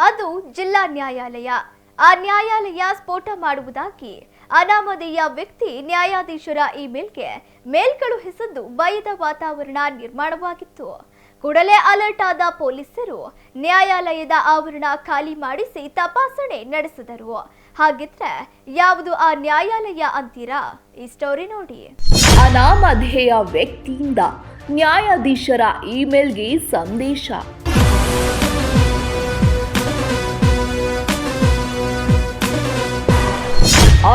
ಅದು ಜಿಲ್ಲಾ ನ್ಯಾಯಾಲಯ. ಆ ನ್ಯಾಯಾಲಯ ಸ್ಫೋಟ ಮಾಡುವುದಾಗಿ ಅನಾಮಧೇಯ ವ್ಯಕ್ತಿ ನ್ಯಾಯಾಧೀಶರ ಇಮೇಲ್ಗೆ ಮೇಲ್ಕಳುಹಿಸಿದ್ದು ಭಯದ ವಾತಾವರಣ ನಿರ್ಮಾಣವಾಗಿತ್ತು. ಕೂಡಲೇ ಅಲರ್ಟ್ ಆದ ಪೊಲೀಸರು ನ್ಯಾಯಾಲಯದ ಆವರಣ ಖಾಲಿ ಮಾಡಿಸಿ ತಪಾಸಣೆ ನಡೆಸಿದರು. ಹಾಗಿದ್ರೆ ಯಾವುದು ಆ ನ್ಯಾಯಾಲಯ ಅಂತೀರಾ? ಈ ಸ್ಟೋರಿ ನೋಡಿ. ಅನಾಮಧೇಯ ವ್ಯಕ್ತಿಯಿಂದ ನ್ಯಾಯಾಧೀಶರ ಇಮೇಲ್ಗೆ ಸಂದೇಶ.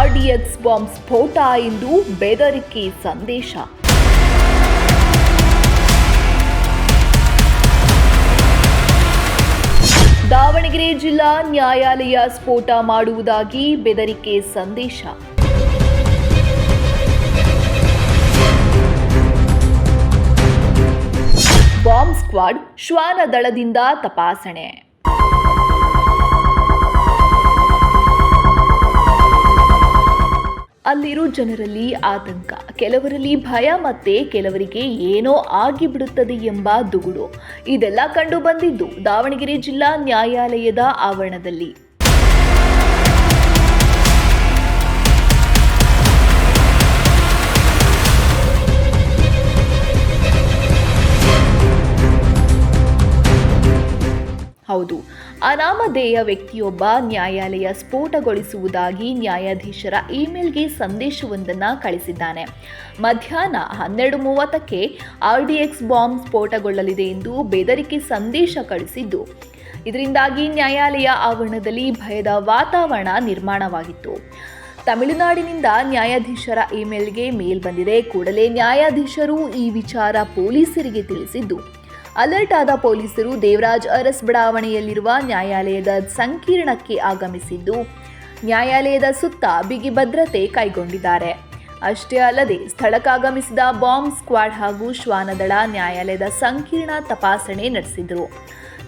RDX ಬಾಂಬ್ ಸ್ಫೋಟ ಎಂದು ಬೆದರಿಕೆ ಸಂದೇಶ. ದಾವಣಗೆರೆ ಜಿಲ್ಲಾ ನ್ಯಾಯಾಲಯ ಸ್ಫೋಟ ಮಾಡುವುದಾಗಿ ಬೆದರಿಕೆ ಸಂದೇಶ. ಬಾಂಬ್ ಸ್ಕ್ವಾಡ್ ಶ್ವಾನ ದಳದಿಂದ ತಪಾಸಣೆ. ಅಲ್ಲಿರೋ ಜನರಲ್ಲಿ ಆತಂಕ, ಕೆಲವರಲ್ಲಿ ಭಯ, ಮತ್ತೆ ಕೆಲವರಿಗೆ ಏನೋ ಆಗಿಬಿಡುತ್ತದೆ ಎಂಬ ದುಗುಡು. ಇದೆಲ್ಲ ಕಂಡು ಬಂದಿದ್ದು ದಾವಣಗೆರೆ ಜಿಲ್ಲಾ ನ್ಯಾಯಾಲಯದ ಆವರಣದಲ್ಲಿ. ಹೌದು, ಅನಾಮಧೇಯ ವ್ಯಕ್ತಿಯೊಬ್ಬ ನ್ಯಾಯಾಲಯ ಸ್ಫೋಟಗೊಳಿಸುವುದಾಗಿ ನ್ಯಾಯಾಧೀಶರ ಇಮೇಲ್ಗೆ ಸಂದೇಶವೊಂದನ್ನು ಕಳಿಸಿದ್ದಾನೆ. ಮಧ್ಯಾಹ್ನ 12:30ಕ್ಕೆ RDX ಬಾಂಬ್ ಸ್ಫೋಟಗೊಳ್ಳಲಿದೆ ಎಂದು ಬೆದರಿಕೆ ಸಂದೇಶ ಕಳಿಸಿದ್ದು, ಇದರಿಂದಾಗಿ ನ್ಯಾಯಾಲಯ ಆವರಣದಲ್ಲಿ ಭಯದ ವಾತಾವರಣ ನಿರ್ಮಾಣವಾಗಿತ್ತು. ತಮಿಳುನಾಡಿನಿಂದ ನ್ಯಾಯಾಧೀಶರ ಇಮೇಲ್ಗೆ ಮೇಲ್ ಬಂದಿದೆ. ಕೂಡಲೇ ನ್ಯಾಯಾಧೀಶರು ಈ ವಿಚಾರ ಪೊಲೀಸರಿಗೆ ತಿಳಿಸಿದ್ದು, ಅಲರ್ಟ್ ಆದ ಪೊಲೀಸರು ದೇವರಾಜ್ ಅರಸ್ ಬಡಾವಣೆಯಲ್ಲಿರುವ ನ್ಯಾಯಾಲಯದ ಸಂಕೀರ್ಣಕ್ಕೆ ಆಗಮಿಸಿದ್ದು, ನ್ಯಾಯಾಲಯದ ಸುತ್ತ ಬಿಗಿ ಭದ್ರತೆ ಕೈಗೊಂಡಿದ್ದಾರೆ. ಅಷ್ಟೇ ಅಲ್ಲದೆ ಸ್ಥಳಕ್ಕಾಗಮಿಸಿದ ಬಾಂಬ್ ಸ್ಕ್ವಾಡ್ ಹಾಗೂ ಶ್ವಾನದಳ ನ್ಯಾಯಾಲಯದ ಸಂಕೀರ್ಣ ತಪಾಸಣೆ ನಡೆಸಿದರು.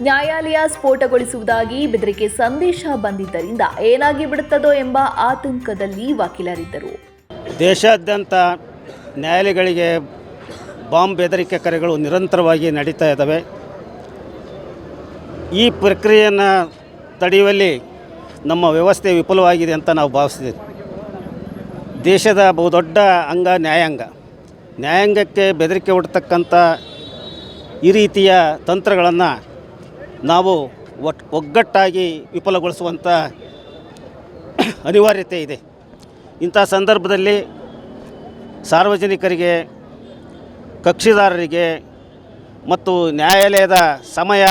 ನ್ಯಾಯಾಲಯ ಸ್ಫೋಟಗೊಳಿಸುವುದಾಗಿ ಬೆದರಿಕೆ ಸಂದೇಶ ಬಂದಿದ್ದರಿಂದ ಏನಾಗಿ ಬಿಡುತ್ತದೋ ಎಂಬ ಆತಂಕದಲ್ಲಿ ವಕೀಲರಿದ್ದರು. ದೇಶಾದ್ಯಂತ ನ್ಯಾಯಾಲಯಗಳಿಗೆ ಬಾಂಬ್ ಬೆದರಿಕೆ ಕರೆಗಳು ನಿರಂತರವಾಗಿ ನಡೀತಾ ಇದ್ದಾವೆ. ಈ ಪ್ರಕ್ರಿಯೆಯನ್ನು ತಡೆಯುವಲ್ಲಿ ನಮ್ಮ ವ್ಯವಸ್ಥೆ ವಿಫಲವಾಗಿದೆ ಅಂತ ನಾವು ಭಾವಿಸ್ತೀವಿ. ದೇಶದ ಬಹುದೊಡ್ಡ ಅಂಗ ನ್ಯಾಯಾಂಗಕ್ಕೆ ಬೆದರಿಕೆ ಹುಡ್ತಕ್ಕಂಥ ಈ ರೀತಿಯ ತಂತ್ರಗಳನ್ನು ನಾವು ಒಗ್ಗಟ್ಟಾಗಿ ವಿಫಲಗೊಳಿಸುವಂಥ ಅನಿವಾರ್ಯತೆ ಇದೆ. ಇಂಥ ಸಂದರ್ಭದಲ್ಲಿ ಸಾರ್ವಜನಿಕರಿಗೆ, ಕಕ್ಷಿದಾರರಿಗೆ ಮತ್ತು ನ್ಯಾಯಾಲಯದ ಸಮಯ,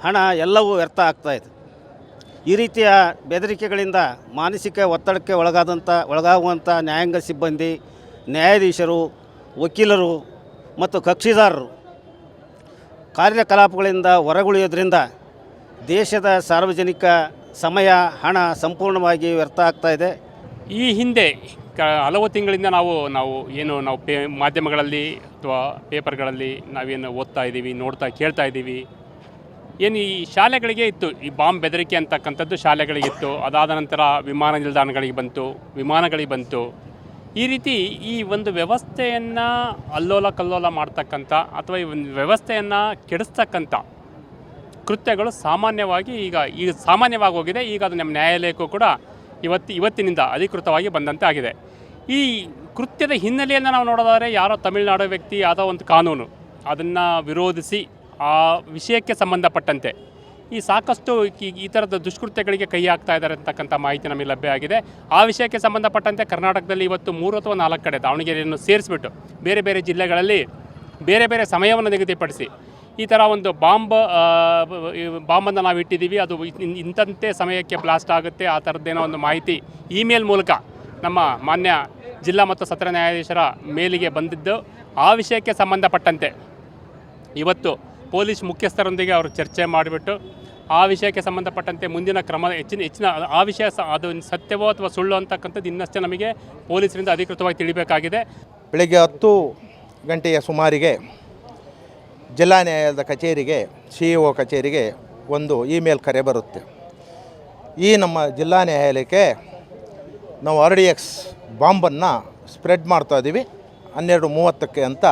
ಹಣ ಎಲ್ಲವೂ ವ್ಯರ್ಥ ಆಗ್ತಾಯಿದೆ. ಈ ರೀತಿಯ ಬೆದರಿಕೆಗಳಿಂದ ಮಾನಸಿಕ ಒತ್ತಡಕ್ಕೆ ಒಳಗಾಗುವಂಥ ನ್ಯಾಯಾಂಗ ಸಿಬ್ಬಂದಿ, ನ್ಯಾಯಾಧೀಶರು, ವಕೀಲರು ಮತ್ತು ಕಕ್ಷಿದಾರರು ಕಾರ್ಯಕಲಾಪಗಳಿಂದ ಹೊರಗುಳಿಯೋದ್ರಿಂದ ದೇಶದ ಸಾರ್ವಜನಿಕ ಸಮಯ, ಹಣ ಸಂಪೂರ್ಣವಾಗಿ ವ್ಯರ್ಥ ಆಗ್ತಾಯಿದೆ. ಈ ಹಿಂದೆ ಹಲವು ತಿಂಗಳಿಂದ ನಾವು ಮಾಧ್ಯಮಗಳಲ್ಲಿ ಅಥವಾ ಪೇಪರ್ಗಳಲ್ಲಿ ನಾವೇನು ಓದ್ತಾ ಇದ್ದೀವಿ, ಕೇಳ್ತಾ ಇದ್ದೀವಿ. ಏನು ಈ ಶಾಲೆಗಳಿಗೆ ಇತ್ತು, ಈ ಬಾಂಬ್ ಬೆದರಿಕೆ ಅಂತಕ್ಕಂಥದ್ದು ಶಾಲೆಗಳಿಗಿತ್ತು. ಅದಾದ ನಂತರ ವಿಮಾನ ವಿಮಾನಗಳಿಗೆ ಬಂತು. ಈ ರೀತಿ ಈ ಒಂದು ವ್ಯವಸ್ಥೆಯನ್ನು ಅಲ್ಲೋಲ ಕಲ್ಲೋಲ ಮಾಡ್ತಕ್ಕಂಥ ಅಥವಾ ಈ ಒಂದು ವ್ಯವಸ್ಥೆಯನ್ನು ಕೆಡಿಸ್ತಕ್ಕಂಥ ಕೃತ್ಯಗಳು ಈಗ ಸಾಮಾನ್ಯವಾಗಿ ಹೋಗಿದೆ. ಈಗ ಅದು ನಮ್ಮ ನ್ಯಾಯಾಲಯಕ್ಕೂ ಕೂಡ ಇವತ್ತಿನಿಂದ ಅಧಿಕೃತವಾಗಿ ಬಂದಂತೆ ಆಗಿದೆ. ಈ ಕೃತ್ಯದ ಹಿನ್ನೆಲೆಯನ್ನು ನಾವು ನೋಡೋದಾದರೆ, ಯಾರೋ ತಮಿಳುನಾಡು ವ್ಯಕ್ತಿ ಯಾವುದೋ ಒಂದು ಕಾನೂನು ಅದನ್ನು ವಿರೋಧಿಸಿ ಆ ವಿಷಯಕ್ಕೆ ಸಂಬಂಧಪಟ್ಟಂತೆ ಈ ಸಾಕಷ್ಟು ಈ ಥರದ ದುಷ್ಕೃತ್ಯಗಳಿಗೆ ಕೈ ಹಾಕ್ತಾ ಇದ್ದಾರೆ ಅಂತಕ್ಕಂಥ ಮಾಹಿತಿ ನಮಗೆ ಲಭ್ಯ ಆಗಿದೆ. ಆ ವಿಷಯಕ್ಕೆ ಸಂಬಂಧಪಟ್ಟಂತೆ ಕರ್ನಾಟಕದಲ್ಲಿ ಇವತ್ತು 3 ಅಥವಾ 4 ಕಡೆ ದಾವಣಗೆರೆಯನ್ನು ಸೇರಿಸ್ಬಿಟ್ಟು ಬೇರೆ ಬೇರೆ ಜಿಲ್ಲೆಗಳಲ್ಲಿ ಬೇರೆ ಬೇರೆ ಸಮಯವನ್ನು ನಿಗದಿಪಡಿಸಿ ಈ ಥರ ಒಂದು ಬಾಂಬನ್ನು ನಾವು ಇಟ್ಟಿದ್ದೀವಿ, ಅದು ಇಂಥಂತೆ ಸಮಯಕ್ಕೆ ಬ್ಲಾಸ್ಟ್ ಆಗುತ್ತೆ, ಆ ಥರದ್ದೇನೋ ಒಂದು ಮಾಹಿತಿ ಇಮೇಲ್ ಮೂಲಕ ನಮ್ಮ ಮಾನ್ಯ ಜಿಲ್ಲಾ ಮತ್ತು ಸತ್ರ ನ್ಯಾಯಾಧೀಶರ ಮೇಲಿಗೆ ಬಂದಿದ್ದು. ಆ ವಿಷಯಕ್ಕೆ ಸಂಬಂಧಪಟ್ಟಂತೆ ಇವತ್ತು ಪೊಲೀಸ್ ಮುಖ್ಯಸ್ಥರೊಂದಿಗೆ ಅವರು ಚರ್ಚೆ ಮಾಡಿಬಿಟ್ಟು ಆ ವಿಷಯಕ್ಕೆ ಸಂಬಂಧಪಟ್ಟಂತೆ ಮುಂದಿನ ಕ್ರಮ ಹೆಚ್ಚಿನ ಆ ವಿಷಯ ಅದು ಸತ್ಯವೋ ಅಥವಾ ಸುಳ್ಳು ಅಂತಕ್ಕಂಥದ್ದು ಇನ್ನಷ್ಟೇ ನಮಗೆ ಪೊಲೀಸರಿಂದ ಅಧಿಕೃತವಾಗಿ ತಿಳಿಬೇಕಾಗಿದೆ. ಬೆಳಗ್ಗೆ 10 ಗಂಟೆಯ ಸುಮಾರಿಗೆ ಜಿಲ್ಲಾ ನ್ಯಾಯಾಲಯದ ಕಚೇರಿಗೆ, CEO ಕಚೇರಿಗೆ ಒಂದು ಇಮೇಲ್ ಕರೆ ಬರುತ್ತೆ. ಈ ನಮ್ಮ ಜಿಲ್ಲಾ ನ್ಯಾಯಾಲಯಕ್ಕೆ ನಾವು RDX ಬಾಂಬನ್ನು ಸ್ಪ್ರೆಡ್ ಮಾಡ್ತಾ ಇದ್ದೀವಿ 12:30ಕ್ಕೆ ಅಂತ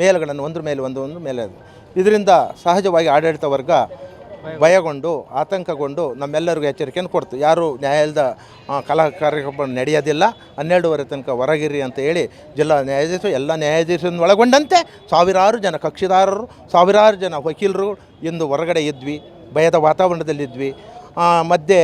ಮೇಲ್ಗಳನ್ನು ಒಂದ್ರ ಮೇಲೆ ಒಂದು ಇದರಿಂದ ಸಹಜವಾಗಿ ಆಡಳಿತ ವರ್ಗ ಭಯಗೊಂಡು ಆತಂಕಗೊಂಡು ನಮ್ಮೆಲ್ಲರಿಗೂ ಎಚ್ಚರಿಕೆಯನ್ನು ಕೊಡ್ತು. ಯಾರು ನ್ಯಾಯಾಲಯದ ಕಲಾ ಕಾರ್ಯಕ್ರಮ ನಡೆಯೋದಿಲ್ಲ, 12:30 ತನಕ ಹೊರಗಿರಿ ಅಂತ ಹೇಳಿ ಜಿಲ್ಲಾ ನ್ಯಾಯಾಧೀಶರು ಎಲ್ಲ ನ್ಯಾಯಾಧೀಶರನ್ನು ಒಳಗೊಂಡಂತೆ ಸಾವಿರಾರು ಜನ ಕಕ್ಷಿದಾರರು, ಸಾವಿರಾರು ಜನ ವಕೀಲರು ಇಂದು ಹೊರಗಡೆ ಇದ್ವಿ, ಭಯದ ವಾತಾವರಣದಲ್ಲಿದ್ವಿ. ಮಧ್ಯೆ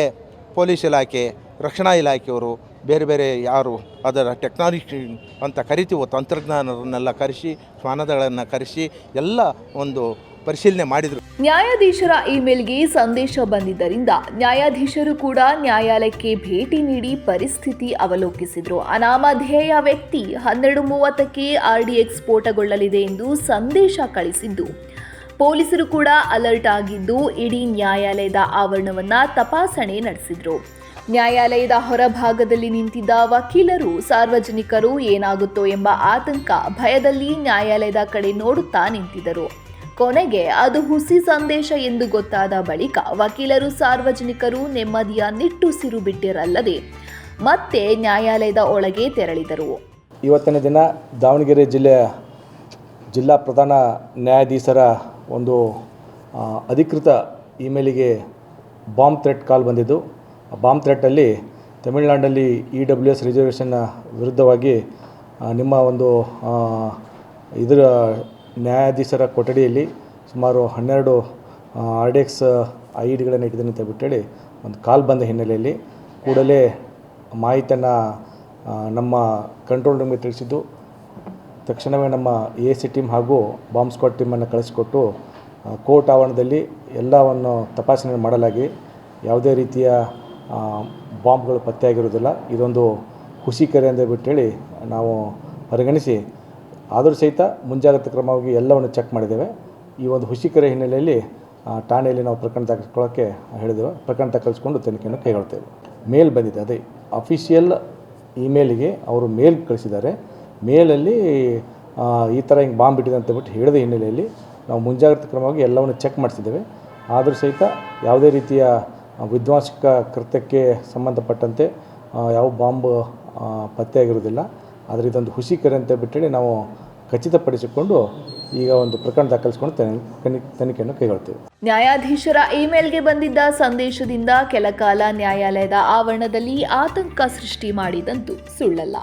ಪೊಲೀಸ್ ಇಲಾಖೆ, ರಕ್ಷಣಾ ಇಲಾಖೆಯವರು, ಬೇರೆ ಬೇರೆ ಯಾರು ಅದರ ಟೆಕ್ನಾಲಜಿ ಅಂತ ಕರಿತೀವೋ ತಂತ್ರಜ್ಞಾನರನ್ನೆಲ್ಲ ಕರೆಸಿ, ಶ್ವಾನದಳನ್ನು ಕರೆಸಿ ಎಲ್ಲ ಒಂದು ಪರಿಶೀಲನೆ ಮಾಡಿದರು. ನ್ಯಾಯಾಧೀಶರ ಇಮೇಲ್ಗೆ ಸಂದೇಶ ಬಂದಿದ್ದರಿಂದ ನ್ಯಾಯಾಧೀಶರು ಕೂಡ ನ್ಯಾಯಾಲಯಕ್ಕೆ ಭೇಟಿ ನೀಡಿ ಪರಿಸ್ಥಿತಿ ಅವಲೋಕಿಸಿದ್ರು. ಅನಾಮಧೇಯ ವ್ಯಕ್ತಿ 12:30ಕ್ಕೆ RDX ಸ್ಫೋಟಗೊಳ್ಳಲಿದೆ ಎಂದು ಸಂದೇಶ ಕಳಿಸಿದ್ದು, ಪೊಲೀಸರು ಕೂಡ ಅಲರ್ಟ್ ಆಗಿದ್ದು ಇಡೀ ನ್ಯಾಯಾಲಯದ ಆವರಣವನ್ನ ತಪಾಸಣೆ ನಡೆಸಿದ್ರು. ನ್ಯಾಯಾಲಯದ ಹೊರಭಾಗದಲ್ಲಿ ನಿಂತಿದ್ದ ವಕೀಲರು, ಸಾರ್ವಜನಿಕರು ಏನಾಗುತ್ತೋ ಎಂಬ ಆತಂಕ, ಭಯದಲ್ಲಿ ನ್ಯಾಯಾಲಯದ ಕಡೆ ನೋಡುತ್ತಾ ನಿಂತಿದ್ದರು. ಕೊನೆಗೆ ಅದು ಹುಸಿ ಸಂದೇಶ ಎಂದು ಗೊತ್ತಾದ ಬಳಿಕ ವಕೀಲರು, ಸಾರ್ವಜನಿಕರು ನೆಮ್ಮದಿಯ ನಿಟ್ಟುಸಿರು ಬಿಟ್ಟಿರಲ್ಲದೆ ಮತ್ತೆ ನ್ಯಾಯಾಲಯದ ಒಳಗೆ ತೆರಳಿದರು. ಇವತ್ತಿನ ದಿನ ದಾವಣಗೆರೆ ಜಿಲ್ಲಾ ಪ್ರಧಾನ ನ್ಯಾಯಾಧೀಶರ ಒಂದು ಅಧಿಕೃತ ಇಮೇಲಿಗೆ ಬಾಂಬ್ ಥ್ರೆಟ್ ಕಾಲ್ ಬಂದಿದ್ದು. ಬಾಂಬ್ ಥ್ರೆಟ್ಟಲ್ಲಿ ತಮಿಳುನಾಡಲ್ಲಿ EWS ರಿಸರ್ವೇಷನ್ನ ವಿರುದ್ಧವಾಗಿ ನಿಮ್ಮ ಒಂದು ಇದರ ನ್ಯಾಯಾಧೀಶರ ಕೊಠಡಿಯಲ್ಲಿ ಸುಮಾರು 12 RDX IEDಗಳನ್ನು ಇಟ್ಟಿದ್ದೇನೆ ಅಂತ ಬಿಟ್ಟೇಳಿ ಒಂದು ಕಾಲ್ ಬಂದ ಹಿನ್ನೆಲೆಯಲ್ಲಿ ಕೂಡಲೇ ಮಾಹಿತಿಯನ್ನು ನಮ್ಮ ಕಂಟ್ರೋಲ್ ರೂಮಿಗೆ ತಿಳಿಸಿದ್ದು. ತಕ್ಷಣವೇ ನಮ್ಮ ASC ಟೀಮ್ ಹಾಗೂ ಬಾಂಬ್ ಸ್ಕ್ವಾಡ್ ಟೀಮನ್ನು ಕಳಿಸಿಕೊಟ್ಟು ಕೋರ್ಟ್ ಆವರಣದಲ್ಲಿ ಎಲ್ಲವನ್ನು ತಪಾಸಣೆ ಮಾಡಲಾಗಿ ಯಾವುದೇ ರೀತಿಯ ಬಾಂಬ್ಗಳು ಪತ್ತೆಯಾಗಿರುವುದಿಲ್ಲ. ಇದೊಂದು ಹುಸಿ ಕರೆ ಅಂತ ಬಿಟ್ಟೇಳಿ ನಾವು ಪರಿಗಣಿಸಿ ಆದರೂ ಸಹಿತ ಮುಂಜಾಗ್ರತಾ ಕ್ರಮವಾಗಿ ಎಲ್ಲವನ್ನು ಚೆಕ್ ಮಾಡಿದ್ದೇವೆ. ಈ ಒಂದು ಹುಸಿ ಕರೆ ಹಿನ್ನೆಲೆಯಲ್ಲಿ ಠಾಣೆಯಲ್ಲಿ ನಾವು ಪ್ರಕರಣ ದಾಖಲಿಸ್ಕೊಳ್ಳೋಕ್ಕೆ ಹೇಳಿದ್ದೇವೆ. ಪ್ರಕರಣ ದಾಖಲಿಸಿಕೊಂಡು ತನಿಖೆಯನ್ನು ಕೈಗೊಳ್ತೇವೆ. ಮೇಲ್ ಬಂದಿದೆ, ಅದೇ ಅಫಿಷಿಯಲ್ ಇಮೇಲಿಗೆ ಅವರು ಮೇಲ್ ಕಳಿಸಿದ್ದಾರೆ. ಮೇಲಲ್ಲಿ ಈ ಥರ ಹಿಂಗೆ ಬಾಂಬ್ ಇಟ್ಟಿದೆ ಅಂತ ಬಿಟ್ಟು ಹೇಳಿದ ಹಿನ್ನೆಲೆಯಲ್ಲಿ ನಾವು ಮುಂಜಾಗ್ರತಾ ಕ್ರಮವಾಗಿ ಎಲ್ಲವನ್ನು ಚೆಕ್ ಮಾಡಿಸಿದ್ದೇವೆ. ಆದರೂ ಸಹಿತ ಯಾವುದೇ ರೀತಿಯ ವಿಧ್ವಂಸಕ ಕೃತ್ಯಕ್ಕೆ ಸಂಬಂಧಪಟ್ಟಂತೆ ಯಾವ ಬಾಂಬ್ ಪತ್ತೆಯಾಗಿರುವುದಿಲ್ಲ. ಆದರೆ ಇದೊಂದು ಹುಸಿ ಕರೆ ಅಂತ ಬಿಟ್ಟೇಳಿ ನಾವು ಖಚಿತಪಡಿಸಿಕೊಂಡು ಈಗ ಒಂದು ಪ್ರಕರಣ ದಾಖಲಿಸಿಕೊಂಡು ತನಿಖೆಯನ್ನು ಕೈಗೊಳ್ತೇವೆ. ನ್ಯಾಯಾಧೀಶರ ಇಮೇಲ್ಗೆ ಬಂದಿದ್ದ ಸಂದೇಶದಿಂದ ಕೆಲಕಾಲ ನ್ಯಾಯಾಲಯದ ಆವರಣದಲ್ಲಿ ಆತಂಕ ಸೃಷ್ಟಿ ಮಾಡಿದಂತೂ ಸುಳ್ಳಲ್ಲ.